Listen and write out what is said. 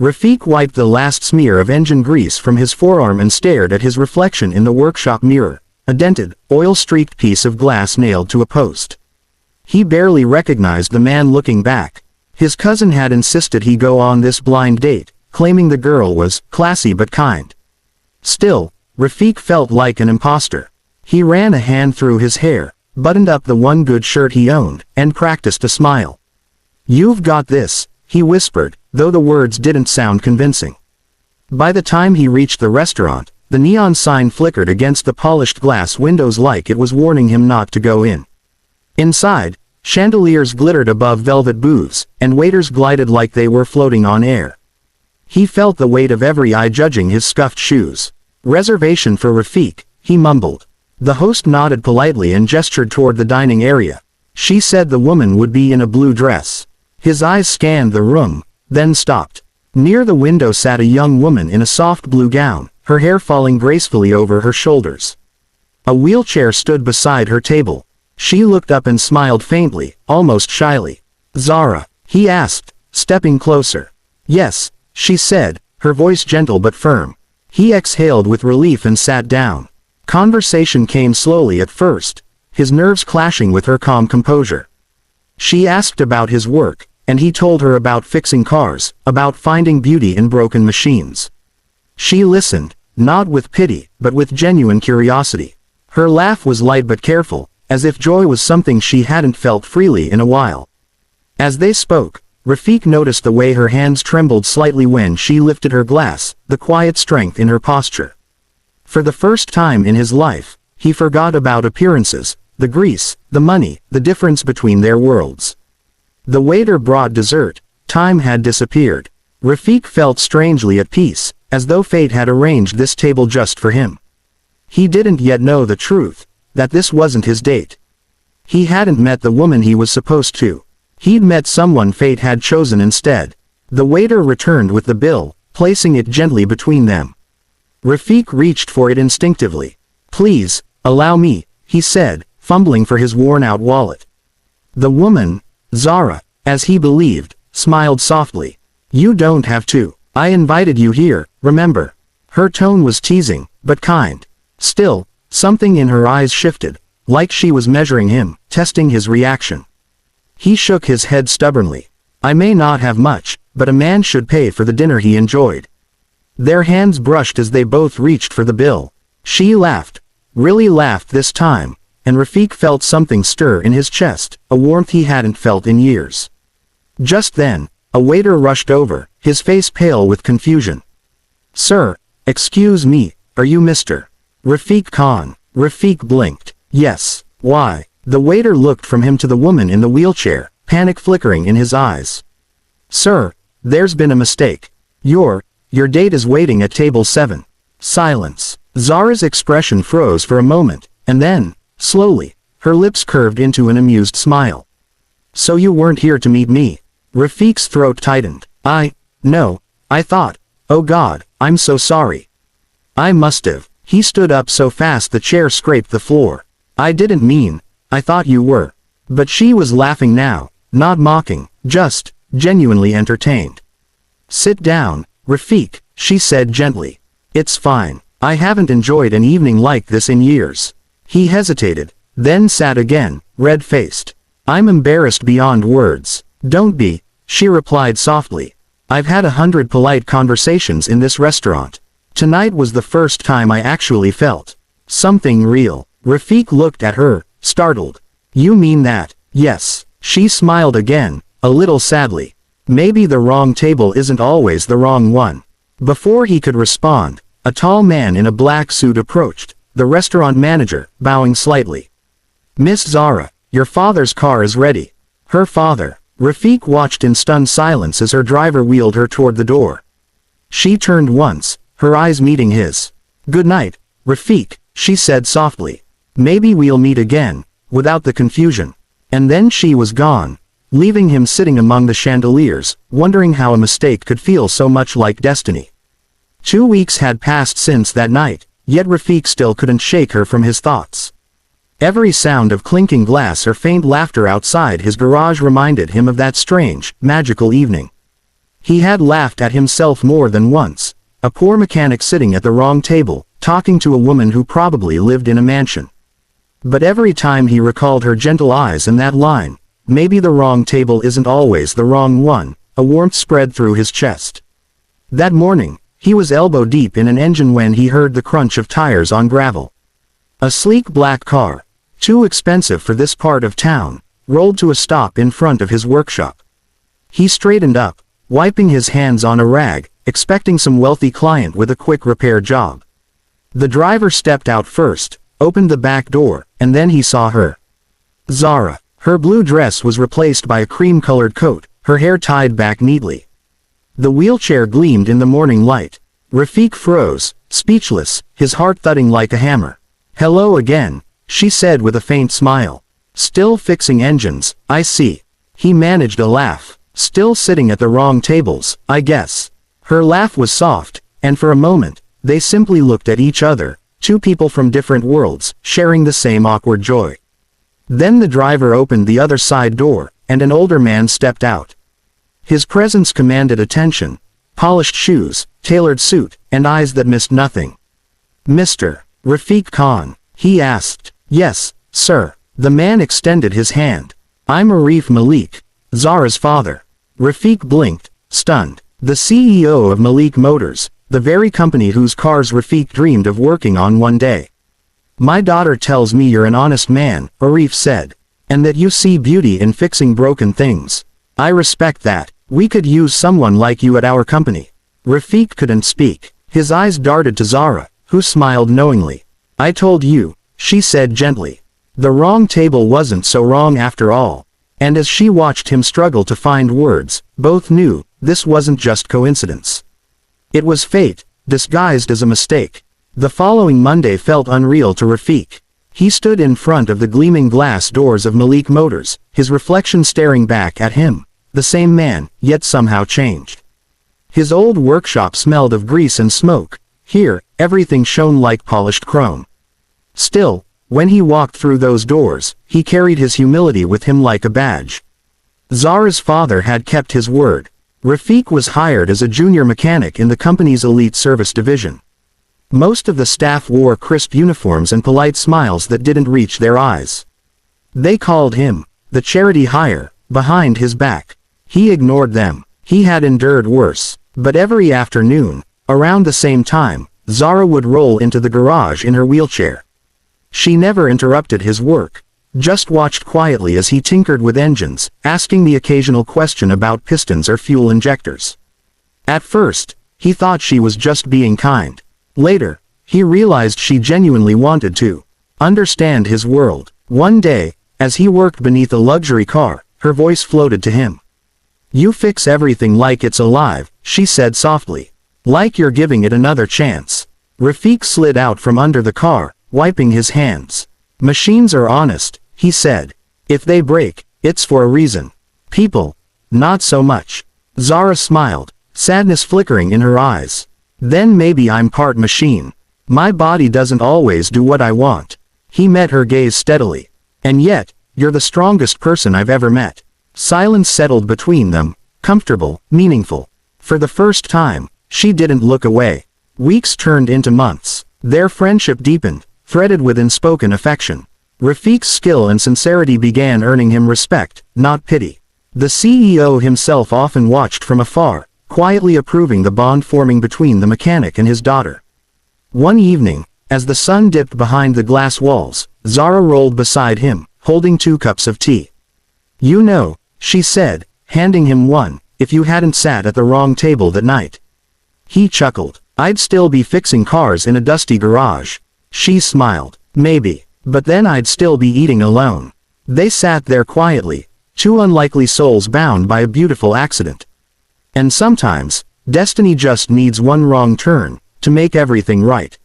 Rafik wiped the last smear of engine grease from his forearm and stared at his reflection in the workshop mirror, a dented, oil-streaked piece of glass nailed to a post. He barely recognized the man looking back. His cousin had insisted he go on this blind date, claiming the girl was classy but kind. Still, Rafik felt like an imposter. He ran a hand through his hair, buttoned up the one good shirt he owned, and practiced a smile. "You've got this," he whispered, though the words didn't sound convincing. By the time he reached the restaurant, the neon sign flickered against the polished glass windows like it was warning him not to go in. Inside, chandeliers glittered above velvet booths, and waiters glided like they were floating on air. He felt the weight of every eye judging his scuffed shoes. "Reservation for Rafik," he mumbled. The host nodded politely and gestured toward the dining area. She said the woman would be in a blue dress. His eyes scanned the room, then stopped. Near the window sat a young woman in a soft blue gown, her hair falling gracefully over her shoulders. A wheelchair stood beside her table. She looked up and smiled faintly, almost shyly. "Zara?" he asked, stepping closer. "Yes," she said, her voice gentle but firm. He exhaled with relief and sat down. Conversation came slowly at first, his nerves clashing with her calm composure. She asked about his work, and he told her about fixing cars, about finding beauty in broken machines. She listened, not with pity, but with genuine curiosity. Her laugh was light but careful, as if joy was something she hadn't felt freely in a while. As they spoke, Rafik noticed the way her hands trembled slightly when she lifted her glass, the quiet strength in her posture. For the first time in his life, he forgot about appearances, the grease, the money, the difference between their worlds. The waiter brought dessert. Time had disappeared. Rafik felt strangely at peace, as though fate had arranged this table just for him. He didn't yet know the truth, that this wasn't his date. He hadn't met the woman he was supposed to. He'd met someone fate had chosen instead. The waiter returned with the bill, placing it gently between them. Rafik reached for it instinctively. "Please, allow me," he said, fumbling for his worn-out wallet. The woman, Zara, as he believed, smiled softly. "You don't have to. I invited you here, remember?" Her tone was teasing, but kind. Still, something in her eyes shifted, like she was measuring him, testing his reaction. He shook his head stubbornly. "I may not have much, but a man should pay for the dinner he enjoyed." Their hands brushed as they both reached for the bill. She laughed, really laughed this time, and Rafik felt something stir in his chest, a warmth he hadn't felt in years. Just then, a waiter rushed over, his face pale with confusion. "Sir, excuse me, are you Mr. Rafik Khan?" Rafik blinked. "Yes, why?" The waiter looked from him to the woman in the wheelchair, panic flickering in his eyes. "Sir, there's been a mistake. Your date is waiting at table 7. Silence. Zara's expression froze for a moment, and then, slowly, her lips curved into an amused smile. "So you weren't here to meet me?" Rafik's throat tightened. No, I thought, oh God, I'm so sorry. I must have." He stood up so fast the chair scraped the floor. "I didn't mean, I thought you were." But she was laughing now, not mocking, just, genuinely entertained. "Sit down, Rafik," she said gently. "It's fine. I haven't enjoyed an evening like this in years." He hesitated, then sat again, red-faced. "I'm embarrassed beyond words." "Don't be," she replied softly. "I've had 100 polite conversations in this restaurant. Tonight was the first time I actually felt something real." Rafik looked at her, startled. "You mean that?" "Yes." She smiled again, a little sadly. "Maybe the wrong table isn't always the wrong one." Before he could respond, a tall man in a black suit approached, the restaurant manager, bowing slightly. "Miss Zara, your father's car is ready." Her father. Rafik watched in stunned silence as her driver wheeled her toward the door. She turned once, her eyes meeting his. "Good night, Rafik," she said softly. "Maybe we'll meet again," without the confusion. And then she was gone, leaving him sitting among the chandeliers, wondering how a mistake could feel so much like destiny. 2 weeks had passed since that night, yet Rafik still couldn't shake her from his thoughts. Every sound of clinking glass or faint laughter outside his garage reminded him of that strange, magical evening. He had laughed at himself more than once. A poor mechanic sitting at the wrong table, talking to a woman who probably lived in a mansion. But every time he recalled her gentle eyes and that line, "Maybe the wrong table isn't always the wrong one," a warmth spread through his chest. That morning, he was elbow deep in an engine when he heard the crunch of tires on gravel. A sleek black car, too expensive for this part of town, rolled to a stop in front of his workshop. He straightened up, wiping his hands on a rag, expecting some wealthy client with a quick repair job. The driver stepped out first, opened the back door, and then he saw her. Zara. Her blue dress was replaced by a cream-colored coat, her hair tied back neatly. The wheelchair gleamed in the morning light. Rafik froze, speechless, his heart thudding like a hammer. "Hello again," she said with a faint smile. "Still fixing engines, I see." He managed a laugh. "Still sitting at the wrong tables, I guess." Her laugh was soft, and for a moment, they simply looked at each other, two people from different worlds, sharing the same awkward joy. Then the driver opened the other side door, and an older man stepped out. His presence commanded attention. Polished shoes, tailored suit, and eyes that missed nothing. "Mr. Rafik Khan?" he asked. "Yes, sir." The man extended his hand. "I'm Arif Malik, Zara's father." Rafik blinked, stunned. The CEO of Malik Motors, the very company whose cars Rafik dreamed of working on one day. "My daughter tells me you're an honest man," Arif said. "And that you see beauty in fixing broken things. I respect that. We could use someone like you at our company." Rafik couldn't speak. His eyes darted to Zara, who smiled knowingly. "I told you," she said gently. The wrong table wasn't so wrong after all. And as she watched him struggle to find words, both knew, this wasn't just coincidence. It was fate, disguised as a mistake. The following Monday felt unreal to Rafik. He stood in front of the gleaming glass doors of Malik Motors, his reflection staring back at him. The same man, yet somehow changed. His old workshop smelled of grease and smoke. Here, everything shone like polished chrome. Still, when he walked through those doors, he carried his humility with him like a badge. Zara's father had kept his word. Rafik was hired as a junior mechanic in the company's elite service division. Most of the staff wore crisp uniforms and polite smiles that didn't reach their eyes. They called him the charity hire, behind his back. He ignored them. He had endured worse. But every afternoon, around the same time, Zara would roll into the garage in her wheelchair. She never interrupted his work, just watched quietly as he tinkered with engines, asking the occasional question about pistons or fuel injectors. At first, he thought she was just being kind. Later, he realized she genuinely wanted to understand his world. One day, as he worked beneath a luxury car, her voice floated to him. "You fix everything like it's alive," she said softly. "Like you're giving it another chance." Rafik slid out from under the car, wiping his hands. "Machines are honest," he said. "If they break, it's for a reason. People, not so much." Zara smiled, sadness flickering in her eyes. "Then maybe I'm part machine. My body doesn't always do what I want." He met her gaze steadily. "And yet, you're the strongest person I've ever met." Silence settled between them, comfortable, meaningful. For the first time, she didn't look away. Weeks turned into months. Their friendship deepened, threaded with unspoken affection. Rafik's skill and sincerity began earning him respect, not pity. The CEO himself often watched from afar, quietly approving the bond forming between the mechanic and his daughter. One evening, as the sun dipped behind the glass walls, Zara rolled beside him, holding 2 cups of tea. "You know," she said, handing him one, "if you hadn't sat at the wrong table that night." He chuckled. "I'd still be fixing cars in a dusty garage." She smiled. "Maybe. But then I'd still be eating alone." They sat there quietly, 2 unlikely souls bound by a beautiful accident. And sometimes, destiny just needs one wrong turn to make everything right.